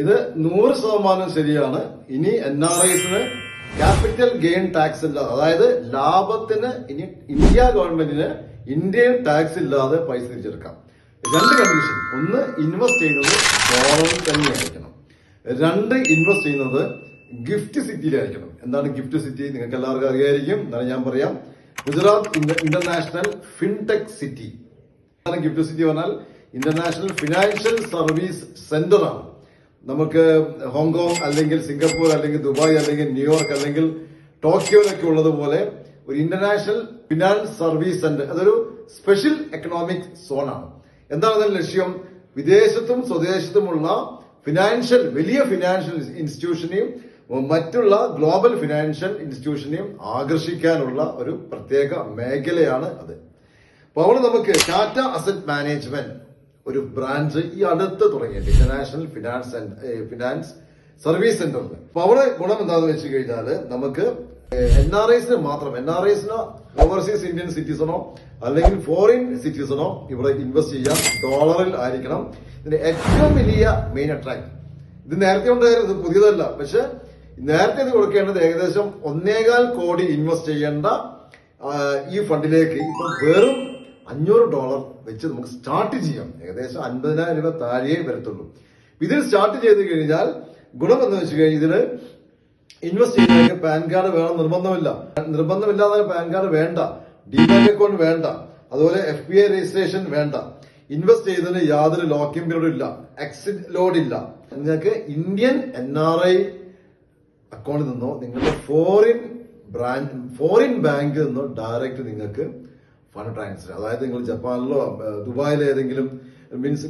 ഇത് 100% ശരിയാണ്. ഇനി NRIസിന് ക്യാപിറ്റൽ ഗെയിൻ ടാക്സ് ഇല്ലാതെ, അതായത് ലാഭത്തിന് ഇനി ഇന്ത്യ ഗവൺമെന്റിന് ഇന്ത്യൻ ടാക്സ് ഇല്ലാതെ പൈസ തിരിച്ചെടുക്കാം. രണ്ട് കണ്ടീഷൻ: ഒന്ന്, ഇൻവെസ്റ്റ് ചെയ്യുന്നത് ഡോളറിൽ തന്നെയായിരിക്കണം. രണ്ട്, ഇൻവെസ്റ്റ് ചെയ്യുന്നത് ഗിഫ്റ്റ് സിറ്റിയിലായിരിക്കണം. എന്താണ് ഗിഫ്റ്റ് സിറ്റി? നിങ്ങൾക്ക് എല്ലാവർക്കും അറിയായിരിക്കും. എന്നാലും ഞാൻ പറയാം. Gujarat international fintech city. Gift city പറഞ്ഞാൽ ഇന്റർനാഷണൽ ഫിനാൻഷ്യൽ സർവീസ് സെന്റർ ആണ്. നമുക്ക് ഹോങ്കോങ് അല്ലെങ്കിൽ സിംഗപ്പൂർ അല്ലെങ്കിൽ ദുബായ് അല്ലെങ്കിൽ ന്യൂയോർക്ക് അല്ലെങ്കിൽ ടോക്കിയോയിലൊക്കെ ഉള്ളതുപോലെ ഒരു ഇന്റർനാഷണൽ ഫിനാൻസ് സർവീസ് സെന്റർ. അതൊരു സ്പെഷ്യൽ എക്കണോമിക് സോണാണ്. എന്താണ് അതിന്റെ ലക്ഷ്യം? വിദേശത്തും സ്വദേശത്തുമുള്ള വലിയ ഫിനാൻഷ്യൽ ഇൻസ്റ്റിറ്റ്യൂഷനെയും മറ്റുള്ള ഗ്ലോബൽ ഫിനാൻഷ്യൽ ഇൻസ്റ്റിറ്റ്യൂഷനെയും ആകർഷിക്കാനുള്ള ഒരു പ്രത്യേക മേഖലയാണ് അത്. അപ്പോൾ അവിടെ നമുക്ക് ടാറ്റ അസറ്റ് മാനേജ്മെന്റ് ഒരു ബ്രാഞ്ച് ഈ അടുത്ത് തുടങ്ങിയത് ഇന്റർനാഷണൽ ഫിനാൻസ് സർവീസ് സെന്ററിൽ. അപ്പൊ അവിടെ ഗുണം എന്താണെന്ന് വെച്ച് കഴിഞ്ഞാല് നമുക്ക് NRIസിന് മാത്രം, NRIസിനോ ഓവർസീസ് ഇന്ത്യൻ സിറ്റിസണോ അല്ലെങ്കിൽ ഫോറിൻ സിറ്റിസണോ ഇവിടെ ഇൻവെസ്റ്റ് ചെയ്യാം. ഡോളറിൽ ആയിരിക്കണം. ഇതിന്റെ ഏറ്റവും വലിയ മെയിൻ അട്രാക്ട്, ഇത് നേരത്തെ ഉണ്ടായിരുന്നു, ഇത് പുതിയതല്ല. പക്ഷെ നേരത്തെ ഇത് കൊടുക്കേണ്ടത് ഏകദേശം 1.25 കോടി ഇൻവെസ്റ്റ് ചെയ്യേണ്ട ഈ ഫണ്ടിലേക്ക് ഇപ്പൊ വെറും $500 വെച്ച് നമുക്ക് സ്റ്റാർട്ട് ചെയ്യാം. ഏകദേശം 50,000 രൂപ താഴെ വരത്തുള്ളൂ. ഇതിൽ സ്റ്റാർട്ട് ചെയ്ത് കഴിഞ്ഞാൽ ഗുണം എന്ന് വെച്ച് കഴിഞ്ഞാൽ ഇതില് ഇൻവെസ്റ്റ് ചെയ്യുന്നതിന് പാൻ കാർഡ് വേണം നിർബന്ധമില്ലാതെ പാൻ കാർഡ് വേണ്ട, ഡിമാറ്റ് അക്കൗണ്ട് വേണ്ട, അതുപോലെ FPI രജിസ്ട്രേഷൻ വേണ്ട. ഇൻവെസ്റ്റ് ചെയ്യുന്നതിന് യാതൊരു ലോക്കിംഗ് പീരീഡും ഇല്ല, എക്സിറ്റ് ലോഡ് ഇല്ല. നിങ്ങൾക്ക് ഇന്ത്യൻ NRI അക്കൗണ്ടിൽ നിന്നോ നിങ്ങളുടെ ഫോറിൻ ബാങ്കിൽ നിന്നോ ഡയറക്റ്റ് നിങ്ങൾക്ക് ഫണ്ട് ട്രാൻസ്ഫർ, അതായത് നിങ്ങൾ ജപ്പാനിലോ ദുബായിലെ ഏതെങ്കിലും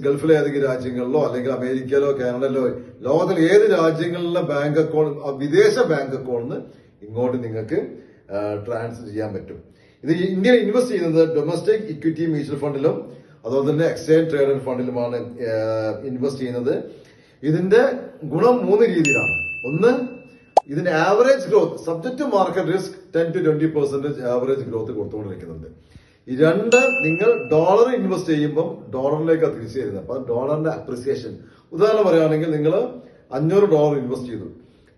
ഗൾഫിലെ ഏതെങ്കിലും രാജ്യങ്ങളിലോ അല്ലെങ്കിൽ അമേരിക്കയിലോ കാനഡയിലോ ലോകത്തിലെ ഏത് രാജ്യങ്ങളിലെ ബാങ്ക് അക്കൗണ്ട്, വിദേശ ബാങ്ക് അക്കൗണ്ടിൽ ഇങ്ങോട്ട് നിങ്ങൾക്ക് ട്രാൻസ്ഫർ ചെയ്യാൻ പറ്റും. ഇത് ഇന്ത്യയിൽ ഇൻവെസ്റ്റ് ചെയ്യുന്നത് ഡൊമസ്റ്റിക് ഇക്വിറ്റി മ്യൂച്വൽ ഫണ്ടിലും അതുപോലെ തന്നെ എക്സ്ചേഞ്ച് ട്രേഡഡ് ഫണ്ടിലുമാണ് ഇൻവെസ്റ്റ് ചെയ്യുന്നത്. ഇതിന്റെ ഗുണം 3 രീതിയിലാണ്. ഒന്ന്, ഇതിന്റെ average growth subject to market risk 10 to 20% average growth കൊടുത്തുകൊണ്ടിരിക്കുന്നുണ്ട്. രണ്ട്, നിങ്ങൾ ഡോളർ ഇൻവെസ്റ്റ് ചെയ്യുമ്പോൾ ഡോളറിലേക്ക് തിരിച്ചു തരുന്നത്. അപ്പൊ ഡോളറിന്റെ അപ്രിസിയേഷൻ, ഉദാഹരണം പറയുകയാണെങ്കിൽ നിങ്ങൾ $500 ഇൻവെസ്റ്റ് ചെയ്തു,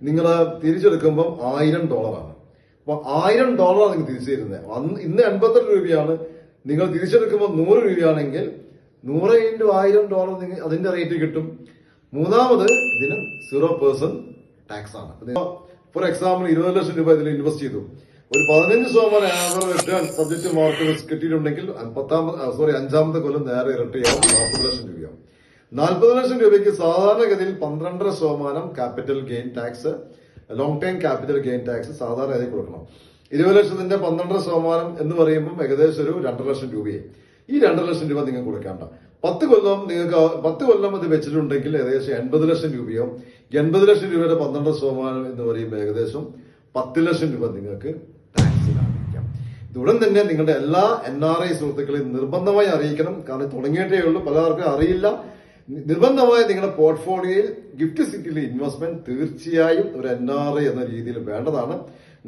നിങ്ങൾ തിരിച്ചെടുക്കുമ്പോൾ $1000 ആണ്. അപ്പൊ $1000 നിങ്ങൾ തിരിച്ചു തരുന്നത്. ഇന്ന് 82 രൂപയാണ്, നിങ്ങൾ തിരിച്ചെടുക്കുമ്പോൾ 100 രൂപയാണെങ്കിൽ 100 into $1000 അതിന്റെ റേറ്റ് കിട്ടും. മൂന്നാമത് ഇതിന് 0% ടാക്സ് ആണ്. ഫോർ എക്സാമ്പിൾ 20 ലക്ഷം രൂപ ഇതിൽ ഇൻവെസ്റ്റ് ചെയ്തു, ഒരു 15% average return subject to market risk കിട്ടിയിട്ടുണ്ടെങ്കിൽ അഞ്ചാമത്തെ കൊല്ലം നേരെ ഇരട്ടിയാവും, 40 ലക്ഷം രൂപയാവും. 40 ലക്ഷം രൂപയ്ക്ക് സാധാരണഗതിയിൽ 12% capital gain tax, long time capital gain tax സാധാരണ കൊടുക്കണം. 20 ലക്ഷത്തിന്റെ 12% എന്ന് പറയുമ്പോൾ ഏകദേശം ഒരു 2 ലക്ഷം രൂപയെ. ഈ 2 ലക്ഷം രൂപ നിങ്ങൾക്ക് കൊടുക്കേണ്ട. 10 കൊല്ലം ഇത് വെച്ചിട്ടുണ്ടെങ്കിൽ ഏകദേശം 80 ലക്ഷം രൂപയോ, 80 ലക്ഷം രൂപയുടെ 12% എന്ന് പറയുമ്പോൾ ഏകദേശം 10 ലക്ഷം രൂപ നിങ്ങൾക്ക് ടാക്സ് ലാഭിക്കാം. ഇതുടൻ തന്നെ നിങ്ങളുടെ എല്ലാ NRI സുഹൃത്തുക്കളെയും നിർബന്ധമായി അറിയിക്കണം. കാരണം തുടങ്ങിയിട്ടേ ഉള്ളൂ, പലർക്കും അറിയില്ല. നിർബന്ധമായി നിങ്ങളുടെ പോർട്ട്ഫോളിയോയിൽ ഗിഫ്റ്റ് സിറ്റിയിലെ ഇൻവെസ്റ്റ്മെന്റ് തീർച്ചയായും ഒരു NRI എന്ന രീതിയിൽ വേണ്ടതാണ്.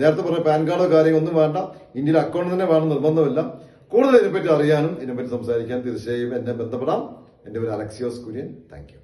നേരത്തെ പറഞ്ഞ പാൻ കാർഡോ കാര്യമൊന്നും വേണ്ട, ഇന്ത്യൻ അക്കൗണ്ട് തന്നെ വേണം, നിർബന്ധമില്ല. കൂടുതൽ ഇതിനെപ്പറ്റി അറിയാനും ഇതിനെപ്പറ്റി സംസാരിക്കാൻ തീർച്ചയായും എന്നെ ബന്ധപ്പെടാം. എന്റെ പേര് അലക്സിയോസ് കുര്യൻ. Thank you.